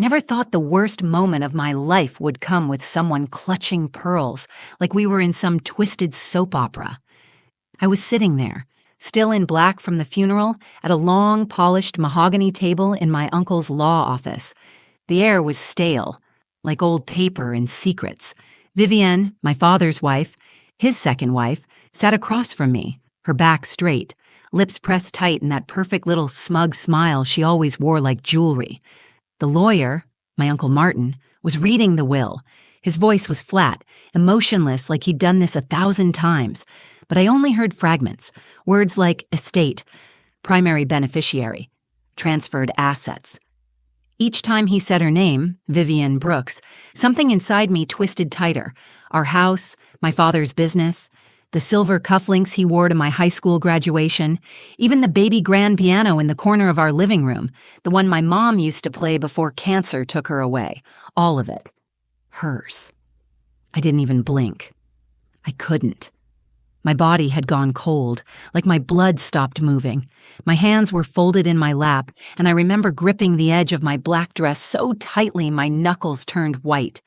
I never thought the worst moment of my life would come with someone clutching pearls, like we were in some twisted soap opera. I was sitting there, still in black from the funeral, at a long, polished mahogany table in my uncle's law office. The air was stale, like old paper and secrets. Vivienne, my father's wife, his second wife, sat across from me, her back straight, lips pressed tight in that perfect little smug smile she always wore like jewelry. The lawyer, my Uncle Martin, was reading the will. His voice was flat, emotionless like he'd done this 1,000 times, but I only heard fragments, words like estate, primary beneficiary, transferred assets. Each time he said her name, Vivienne Brooks, something inside me twisted tighter. Our house, my father's business, the silver cufflinks he wore to my high school graduation, even the baby grand piano in the corner of our living room, the one my mom used to play before cancer took her away. All of it. Hers. I didn't even blink. I couldn't. My body had gone cold, like my blood stopped moving. My hands were folded in my lap, and I remember gripping the edge of my black dress so tightly my knuckles turned white.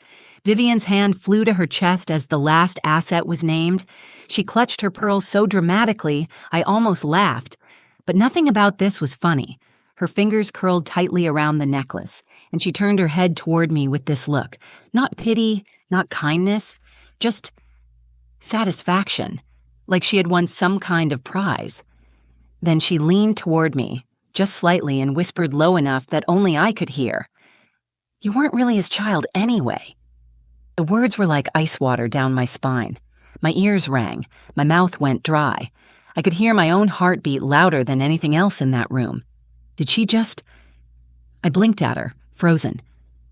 Vivienne's hand flew to her chest as the last asset was named. She clutched her pearls so dramatically, I almost laughed. But nothing about this was funny. Her fingers curled tightly around the necklace, and she turned her head toward me with this look. Not pity, not kindness, just satisfaction, like she had won some kind of prize. Then she leaned toward me, just slightly, and whispered low enough that only I could hear. "You weren't really his child anyway." The words were like ice water down my spine. My ears rang. My mouth went dry. I could hear my own heartbeat louder than anything else in that room. Did she just... I blinked at her, frozen.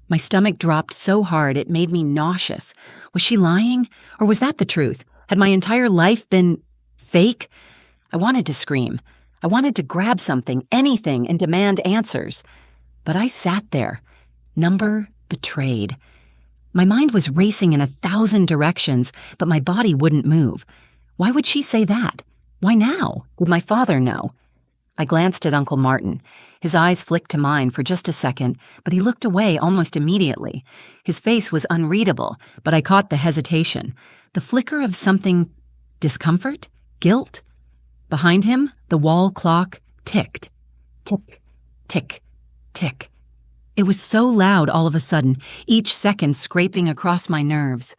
My stomach dropped so hard it made me nauseous. Was she lying? Or was that the truth? Had my entire life been... fake? I wanted to scream. I wanted to grab something, anything, and demand answers. But I sat there. Number betrayed. My mind was racing in 1,000 directions, but my body wouldn't move. Why would she say that? Why now? Would my father know? I glanced at Uncle Martin. His eyes flicked to mine for just a second, but he looked away almost immediately. His face was unreadable, but I caught the hesitation. The flicker of something... discomfort? Guilt? Behind him, the wall clock ticked. Tick, tick, tick. It was so loud all of a sudden, each second scraping across my nerves.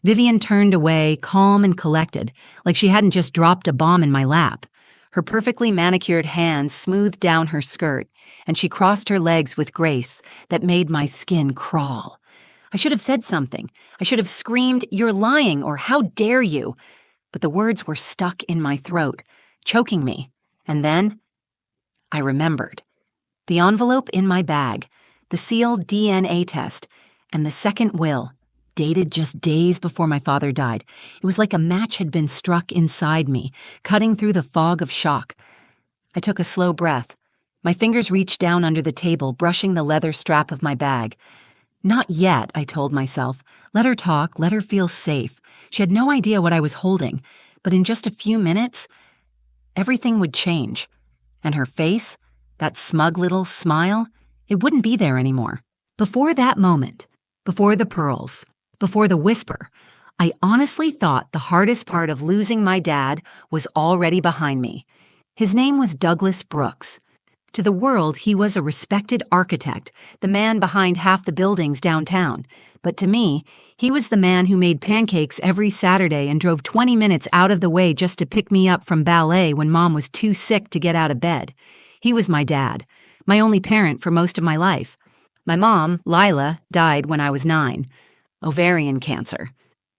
Vivienne turned away, calm and collected, like she hadn't just dropped a bomb in my lap. Her perfectly manicured hands smoothed down her skirt, and she crossed her legs with grace that made my skin crawl. I should have said something. I should have screamed, "You're lying," or "How dare you?" But the words were stuck in my throat, choking me. And then I remembered. The envelope in my bag, the sealed DNA test, and the second will, dated just days before my father died. It was like a match had been struck inside me, cutting through the fog of shock. I took a slow breath. My fingers reached down under the table, brushing the leather strap of my bag. Not yet, I told myself. Let her talk, let her feel safe. She had no idea what I was holding, but in just a few minutes, everything would change. And her face, that smug little smile, it wouldn't be there anymore. Before that moment, before the pearls, before the whisper, I honestly thought the hardest part of losing my dad was already behind me. His name was Douglas Brooks. To the world, he was a respected architect, the man behind half the buildings downtown. But to me, he was the man who made pancakes every Saturday and drove 20 minutes out of the way just to pick me up from ballet when Mom was too sick to get out of bed. He was my dad, my only parent for most of my life. My mom, Lila, died when I was 9. Ovarian cancer.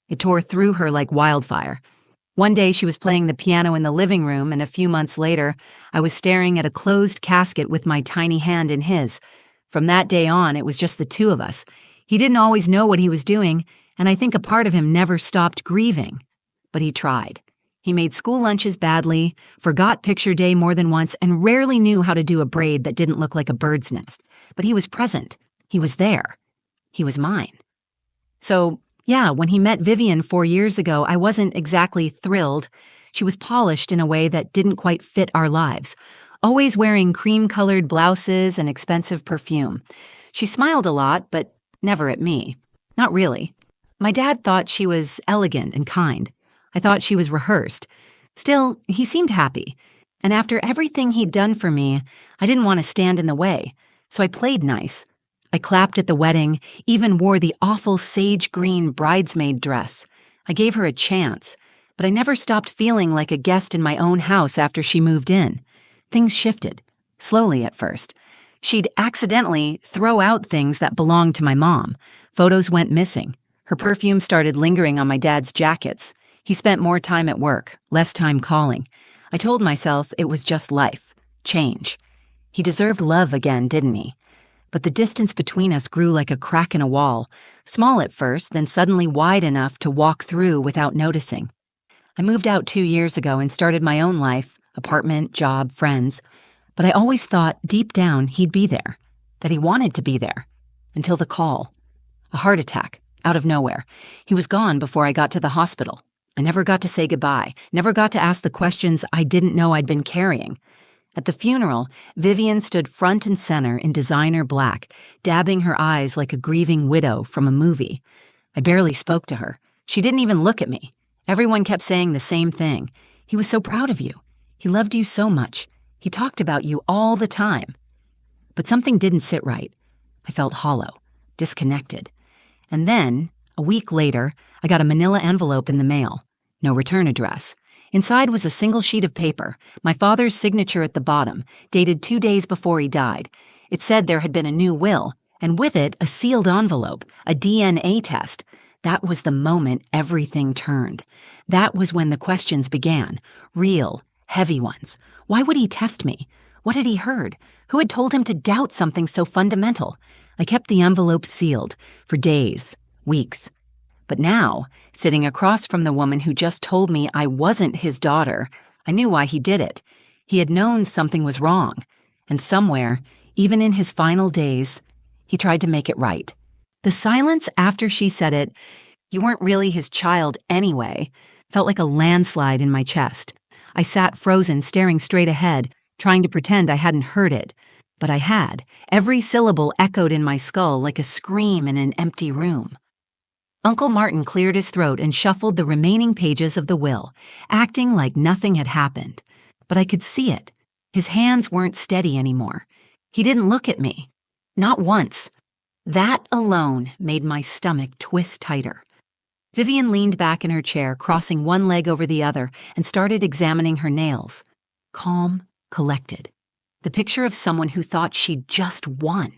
It tore through her like wildfire. One day she was playing the piano in the living room, and a few months later, I was staring at a closed casket with my tiny hand in his. From that day on, it was just the two of us. He didn't always know what he was doing, and I think a part of him never stopped grieving. But he tried. He made school lunches badly, forgot picture day more than once, and rarely knew how to do a braid that didn't look like a bird's nest. But he was present. He was there. He was mine. So, yeah, when he met Vivienne 4 years ago, I wasn't exactly thrilled. She was polished in a way that didn't quite fit our lives, always wearing cream-colored blouses and expensive perfume. She smiled a lot, but never at me. Not really. My dad thought she was elegant and kind. I thought she was rehearsed. Still, he seemed happy. And after everything he'd done for me, I didn't want to stand in the way, so I played nice. I clapped at the wedding, even wore the awful sage green bridesmaid dress. I gave her a chance, but I never stopped feeling like a guest in my own house after she moved in. Things shifted, slowly at first. She'd accidentally throw out things that belonged to my mom. Photos went missing. Her perfume started lingering on my dad's jackets. He spent more time at work, less time calling. I told myself it was just life, change. He deserved love again, didn't he? But the distance between us grew like a crack in a wall, small at first, then suddenly wide enough to walk through without noticing. I moved out 2 years ago and started my own life, apartment, job, friends. But I always thought, deep down, he'd be there, that he wanted to be there, until the call. A heart attack, out of nowhere. He was gone before I got to the hospital. I never got to say goodbye, never got to ask the questions I didn't know I'd been carrying. At the funeral, Vivian stood front and center in designer black, dabbing her eyes like a grieving widow from a movie. I barely spoke to her. She didn't even look at me. Everyone kept saying the same thing. He was so proud of you. He loved you so much. He talked about you all the time. But something didn't sit right. I felt hollow, disconnected. And then, a week later, I got a manila envelope in the mail. No return address. Inside was a single sheet of paper, my father's signature at the bottom, dated 2 days before he died. It said there had been a new will, and with it, a sealed envelope, a DNA test. That was the moment everything turned. That was when the questions began. Real, heavy ones. Why would he test me? What had he heard? Who had told him to doubt something so fundamental? I kept the envelope sealed for days, weeks. But now, sitting across from the woman who just told me I wasn't his daughter, I knew why he did it. He had known something was wrong. And somewhere, even in his final days, he tried to make it right. The silence after she said it, "You weren't really his child anyway," felt like a landslide in my chest. I sat frozen, staring straight ahead, trying to pretend I hadn't heard it. But I had. Every syllable echoed in my skull like a scream in an empty room. Uncle Martin cleared his throat and shuffled the remaining pages of the will, acting like nothing had happened. But I could see it. His hands weren't steady anymore. He didn't look at me. Not once. That alone made my stomach twist tighter. Vivian leaned back in her chair, crossing one leg over the other, and started examining her nails. Calm, collected. The picture of someone who thought she'd just won.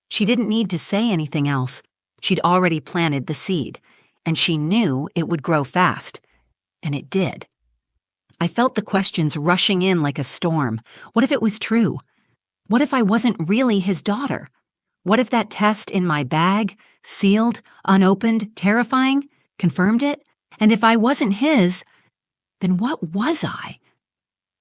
She didn't need to say anything else. She'd already planted the seed, and she knew it would grow fast. And it did. I felt the questions rushing in like a storm. What if it was true? What if I wasn't really his daughter? What if that test in my bag, sealed, unopened, terrifying, confirmed it? And if I wasn't his, then what was I?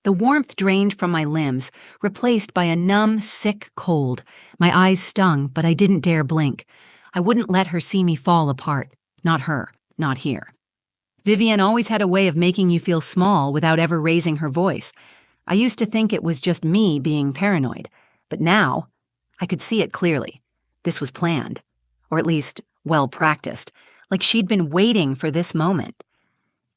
The warmth drained from my limbs, replaced by a numb, sick cold. My eyes stung, but I didn't dare blink. I wouldn't let her see me fall apart. Not her, not here. Vivian always had a way of making you feel small without ever raising her voice. I used to think it was just me being paranoid, but now I could see it clearly. This was planned, or at least well-practiced, like she'd been waiting for this moment.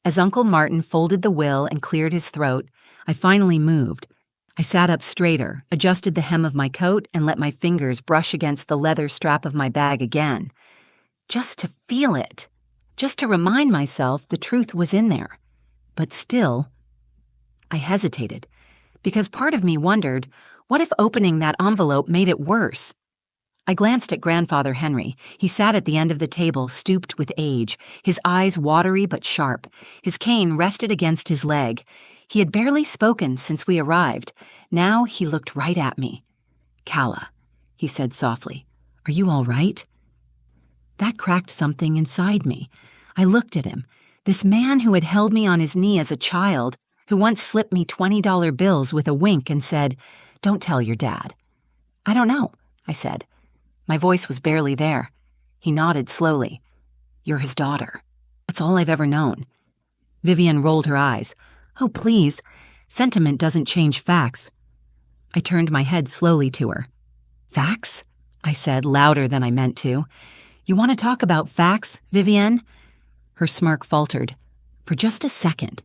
As Uncle Martin folded the will and cleared his throat, I finally moved. I sat up straighter, adjusted the hem of my coat, and let my fingers brush against the leather strap of my bag again. Just to feel it. Just to remind myself the truth was in there. But still, I hesitated, because part of me wondered, what if opening that envelope made it worse? I glanced at Grandfather Henry. He sat at the end of the table, stooped with age, his eyes watery but sharp. His cane rested against his leg. He had barely spoken since we arrived. Now he looked right at me. "Calla," he said softly, "are you all right?" That cracked something inside me. I looked at him, this man who had held me on his knee as a child, who once slipped me $20 bills with a wink and said, "Don't tell your dad." "I don't know," I said. My voice was barely there. He nodded slowly. "You're his daughter. That's all I've ever known." Vivian rolled her eyes. "Oh, please. Sentiment doesn't change facts." I turned my head slowly to her. "Facts?" I said louder than I meant to. "You want to talk about facts, Vivienne?" Her smirk faltered. For just a second.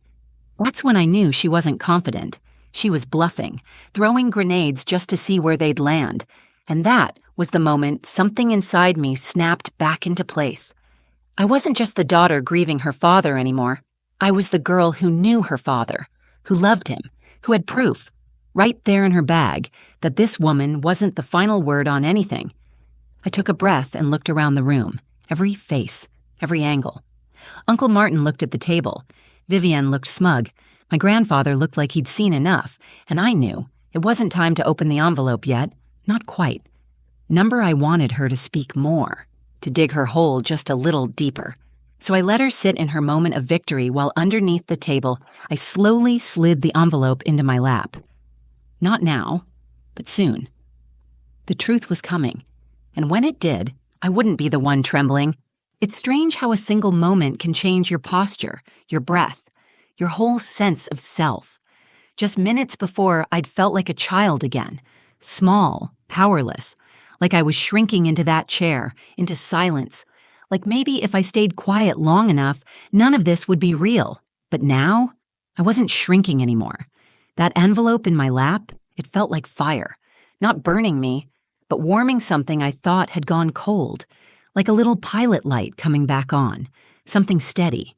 That's when I knew she wasn't confident. She was bluffing, throwing grenades just to see where they'd land. And that was the moment something inside me snapped back into place. I wasn't just the daughter grieving her father anymore. I was the girl who knew her father, who loved him, who had proof, right there in her bag, that this woman wasn't the final word on anything. I took a breath and looked around the room, every face, every angle. Uncle Martin looked at the table. Vivienne looked smug. My grandfather looked like he'd seen enough, and I knew it wasn't time to open the envelope yet. Not quite. Number I wanted her to speak more, to dig her hole just a little deeper. So I let her sit in her moment of victory while underneath the table I slowly slid the envelope into my lap. Not now, but soon. The truth was coming, and when it did, I wouldn't be the one trembling. It's strange how a single moment can change your posture, your breath, your whole sense of self. Just minutes before, I'd felt like a child again, small, powerless, like I was shrinking into that chair, into silence, like maybe if I stayed quiet long enough, none of this would be real. But now, I wasn't shrinking anymore. That envelope in my lap, it felt like fire, not burning me, but warming something I thought had gone cold, like a little pilot light coming back on, something steady.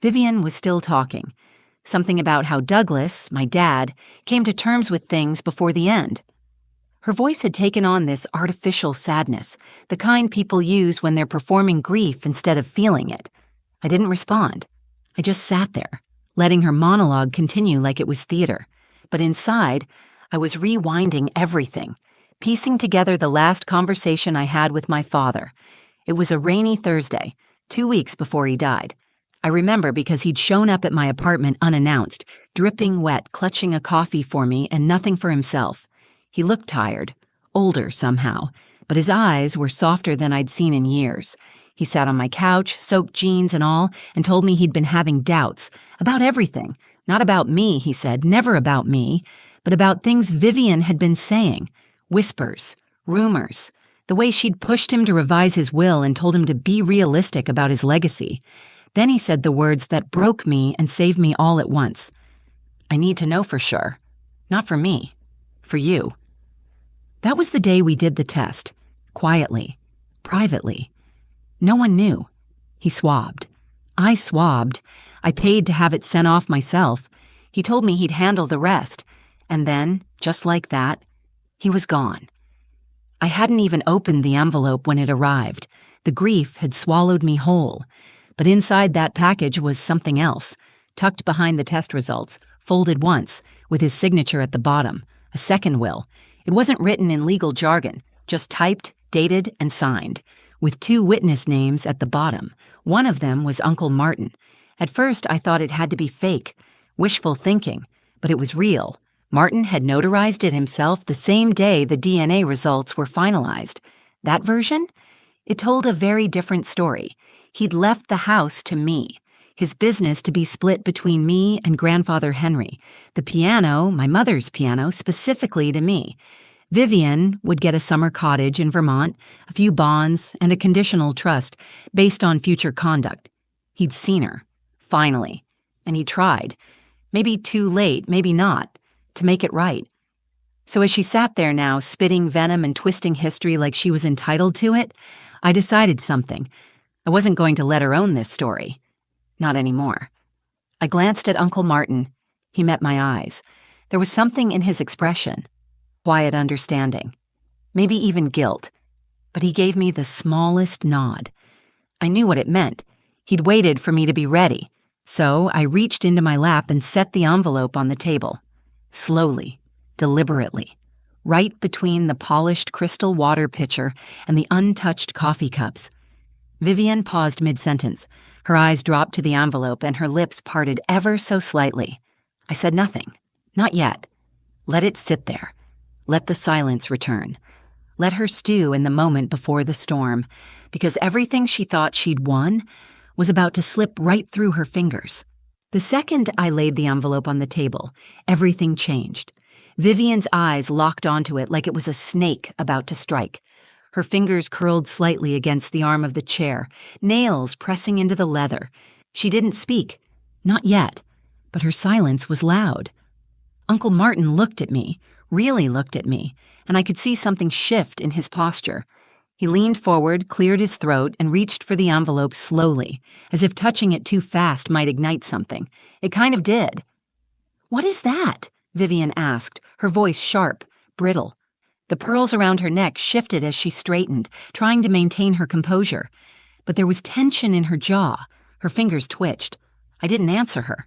Vivienne was still talking, something about how Douglas, my dad, came to terms with things before the end. Her voice had taken on this artificial sadness, the kind people use when they're performing grief instead of feeling it. I didn't respond. I just sat there, letting her monologue continue like it was theater. But inside, I was rewinding everything, piecing together the last conversation I had with my father. It was a rainy Thursday, 2 weeks before he died. I remember because he'd shown up at my apartment unannounced, dripping wet, clutching a coffee for me and nothing for himself. He looked tired, older somehow, but his eyes were softer than I'd seen in years. He sat on my couch, soaked jeans and all, and told me he'd been having doubts about everything. Not about me, he said, never about me, but about things Vivienne had been saying, whispers, rumors, the way she'd pushed him to revise his will and told him to be realistic about his legacy. Then he said the words that broke me and saved me all at once. "I need to know for sure. Not for me. For you." That was the day we did the test. Quietly. Privately. No one knew. He swabbed. I swabbed. I paid to have it sent off myself. He told me he'd handle the rest. And then, just like that, he was gone. I hadn't even opened the envelope when it arrived. The grief had swallowed me whole. But inside that package was something else, tucked behind the test results, folded once, with his signature at the bottom, a second will. It wasn't written in legal jargon, just typed, dated, and signed, with 2 witness names at the bottom. One of them was Uncle Martin. At first, I thought it had to be fake, wishful thinking, but it was real. Martin had notarized it himself the same day the DNA results were finalized. That version? It told a very different story. He'd left the house to me, his business to be split between me and grandfather Henry, the piano, my mother's piano, specifically to me. Vivienne would get a summer cottage in Vermont, a few bonds, and a conditional trust based on future conduct. He'd seen her, finally, and he tried, maybe too late, maybe not, to make it right. So as she sat there now, spitting venom and twisting history like she was entitled to it, I decided something. I wasn't going to let her own this story. Not anymore. I glanced at Uncle Martin. He met my eyes. There was something in his expression. Quiet understanding. Maybe even guilt. But he gave me the smallest nod. I knew what it meant. He'd waited for me to be ready. So I reached into my lap and set the envelope on the table. Slowly, deliberately, right between the polished crystal water pitcher and the untouched coffee cups. Vivienne paused mid-sentence. Her eyes dropped to the envelope and her lips parted ever so slightly. I said nothing. Not yet. Let it sit there. Let the silence return. Let her stew in the moment before the storm, because everything she thought she'd won was about to slip right through her fingers. The second I laid the envelope on the table, everything changed. Vivienne's eyes locked onto it like it was a snake about to strike. Her fingers curled slightly against the arm of the chair, nails pressing into the leather. She didn't speak. Not yet. But her silence was loud. Uncle Martin looked at me, really looked at me, and I could see something shift in his posture. He leaned forward, cleared his throat, and reached for the envelope slowly, as if touching it too fast might ignite something. It kind of did. "What is that?" Vivian asked, her voice sharp, brittle. The pearls around her neck shifted as she straightened, trying to maintain her composure. But there was tension in her jaw. Her fingers twitched. I didn't answer her.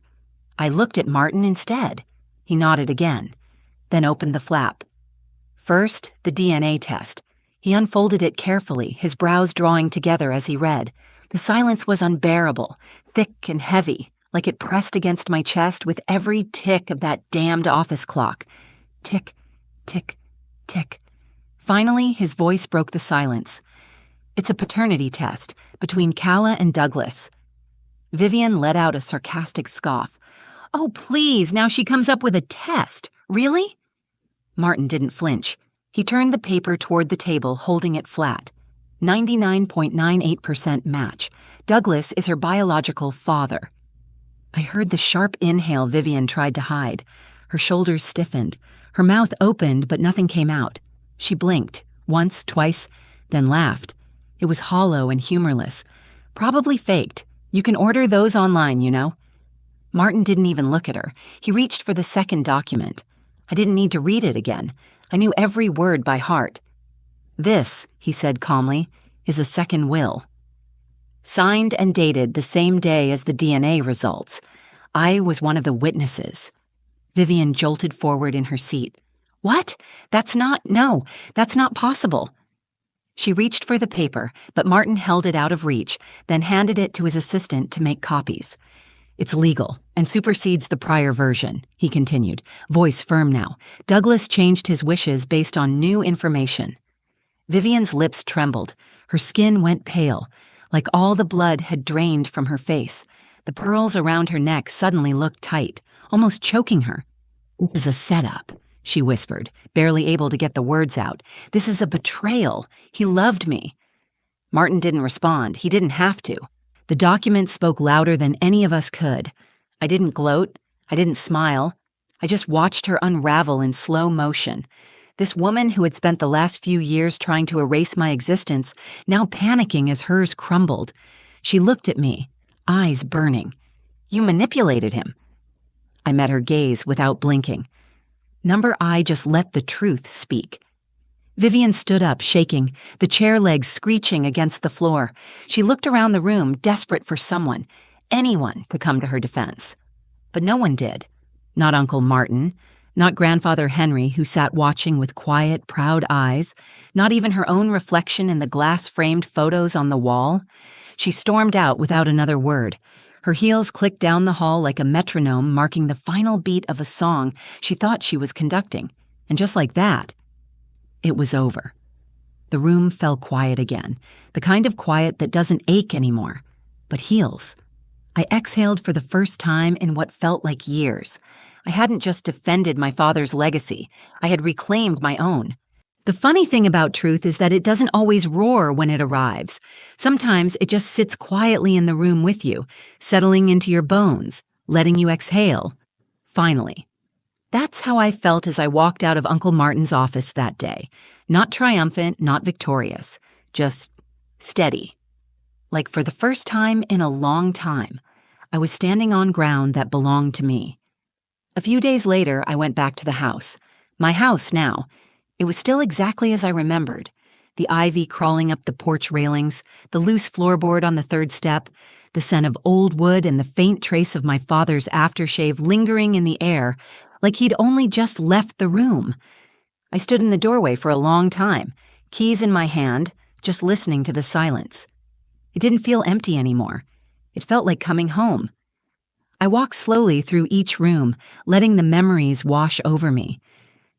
I looked at Martin instead. He nodded again, then opened the flap. First, the DNA test. He unfolded it carefully, his brows drawing together as he read. The silence was unbearable, thick and heavy, like it pressed against my chest with every tick of that damned office clock. Tick, tick, tick. Finally, his voice broke the silence. "It's a paternity test between Calla and Douglas." Vivian let out a sarcastic scoff. "Oh, please, now she comes up with a test. Really?" Martin didn't flinch. He turned the paper toward the table, holding it flat. 99.98% match. Douglas is her biological father. I heard the sharp inhale Vivian tried to hide. Her shoulders stiffened. Her mouth opened, but nothing came out. She blinked, once, twice, then laughed. It was hollow and humorless. Probably faked. You can order those online, you know. Martin didn't even look at her. He reached for the second document. I didn't need to read it again. I knew every word by heart. "This," he said calmly, "is a second will. Signed and dated the same day as the DNA results. I was one of the witnesses." Vivian jolted forward in her seat. "What? That's not possible." She reached for the paper, but Martin held it out of reach, then handed it to his assistant to make copies. "It's legal and supersedes the prior version," he continued, voice firm now. "Douglas changed his wishes based on new information." Vivian's lips trembled. Her skin went pale, like all the blood had drained from her face. The pearls around her neck suddenly looked tight, almost choking her. "This is a setup," she whispered, barely able to get the words out. "This is a betrayal. He loved me." Martin didn't respond. He didn't have to. The document spoke louder than any of us could. I didn't gloat. I didn't smile. I just watched her unravel in slow motion. This woman who had spent the last few years trying to erase my existence, now panicking as hers crumbled. She looked at me, eyes burning. "You manipulated him." I met her gaze without blinking. Number I just let the truth speak. Vivian stood up, shaking, the chair legs screeching against the floor. She looked around the room, desperate for someone, anyone, to come to her defense. But no one did. Not Uncle Martin, not Grandfather Henry, who sat watching with quiet, proud eyes, not even her own reflection in the glass-framed photos on the wall. She stormed out without another word. Her heels clicked down the hall like a metronome marking the final beat of a song she thought she was conducting. And just like that, it was over. The room fell quiet again, the kind of quiet that doesn't ache anymore, but heals. I exhaled for the first time in what felt like years. I hadn't just defended my father's legacy. I had reclaimed my own. The funny thing about truth is that it doesn't always roar when it arrives. Sometimes it just sits quietly in the room with you, settling into your bones, letting you exhale. Finally. That's how I felt as I walked out of Uncle Martin's office that day. Not triumphant, not victorious. Just steady. Like for the first time in a long time, I was standing on ground that belonged to me. A few days later, I went back to the house. My house now. It was still exactly as I remembered. The ivy crawling up the porch railings, the loose floorboard on the third step, the scent of old wood and the faint trace of my father's aftershave lingering in the air, like he'd only just left the room. I stood in the doorway for a long time, keys in my hand, just listening to the silence. It didn't feel empty anymore. It felt like coming home. I walked slowly through each room, letting the memories wash over me.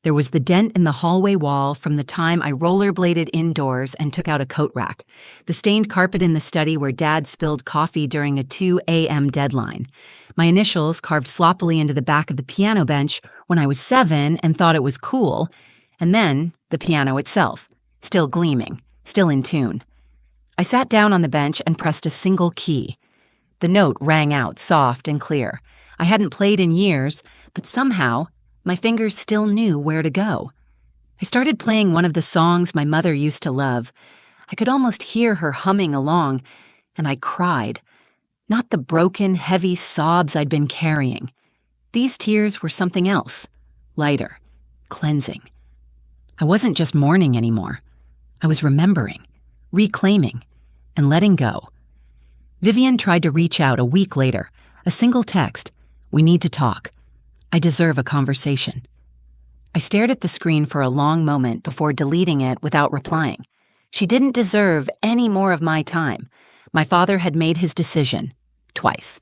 There was the dent in the hallway wall from the time I rollerbladed indoors and took out a coat rack, the stained carpet in the study where Dad spilled coffee during a 2 a.m. deadline, my initials carved sloppily into the back of the piano bench when I was 7 and thought it was cool, and then the piano itself, still gleaming, still in tune. I sat down on the bench and pressed a single key. The note rang out soft and clear. I hadn't played in years, but somehow my fingers still knew where to go. I started playing one of the songs my mother used to love. I could almost hear her humming along, and I cried. Not the broken, heavy sobs I'd been carrying. These tears were something else, lighter, cleansing. I wasn't just mourning anymore. I was remembering, reclaiming, and letting go. Vivian tried to reach out a week later, a single text. We need to talk. I deserve a conversation. I stared at the screen for a long moment before deleting it without replying. She didn't deserve any more of my time. My father had made his decision, twice,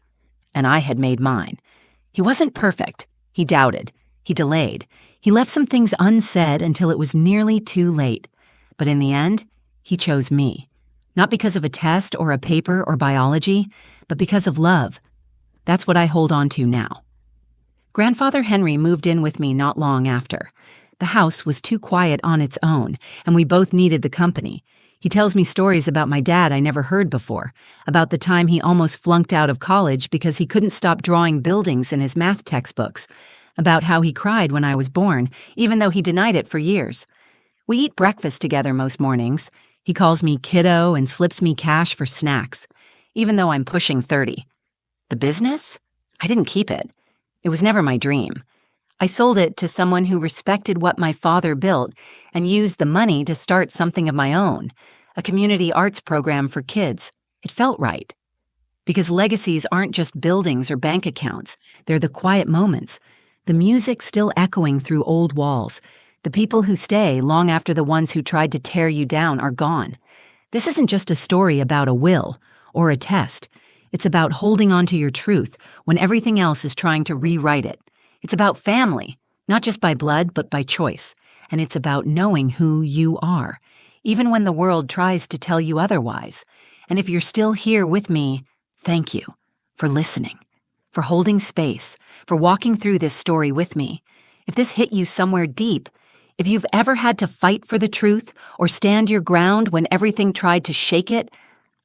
and I had made mine. He wasn't perfect. He doubted. He delayed. He left some things unsaid until it was nearly too late. But in the end, he chose me. Not because of a test or a paper or biology, but because of love. That's what I hold on to now. Grandfather Henry moved in with me not long after. The house was too quiet on its own, and we both needed the company. He tells me stories about my dad I never heard before, about the time he almost flunked out of college because he couldn't stop drawing buildings in his math textbooks, about how he cried when I was born, even though he denied it for years. We eat breakfast together most mornings. He calls me kiddo and slips me cash for snacks, even though I'm pushing 30. The business? I didn't keep it. It was never my dream. I sold it to someone who respected what my father built and used the money to start something of my own, a community arts program for kids. It felt right. Because legacies aren't just buildings or bank accounts. They're the quiet moments, the music still echoing through old walls, the people who stay long after the ones who tried to tear you down are gone. This isn't just a story about a will or a test. It's about holding on to your truth when everything else is trying to rewrite it. It's about family, not just by blood, but by choice. And it's about knowing who you are, even when the world tries to tell you otherwise. And if you're still here with me, thank you for listening, for holding space, for walking through this story with me. If this hit you somewhere deep, if you've ever had to fight for the truth or stand your ground when everything tried to shake it,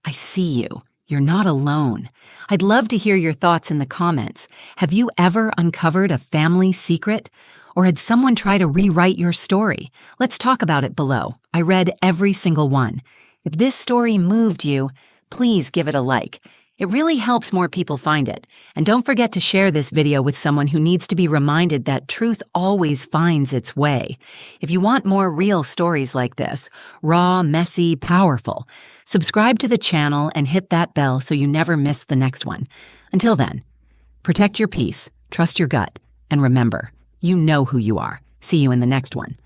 I see you. You're not alone. I'd love to hear your thoughts in the comments. Have you ever uncovered a family secret? Or had someone try to rewrite your story? Let's talk about it below. I read every single one. If this story moved you, please give it a like. It really helps more people find it. And don't forget to share this video with someone who needs to be reminded that truth always finds its way. If you want more real stories like this, raw, messy, powerful, subscribe to the channel and hit that bell so you never miss the next one. Until then, protect your peace, trust your gut, and remember, you know who you are. See you in the next one.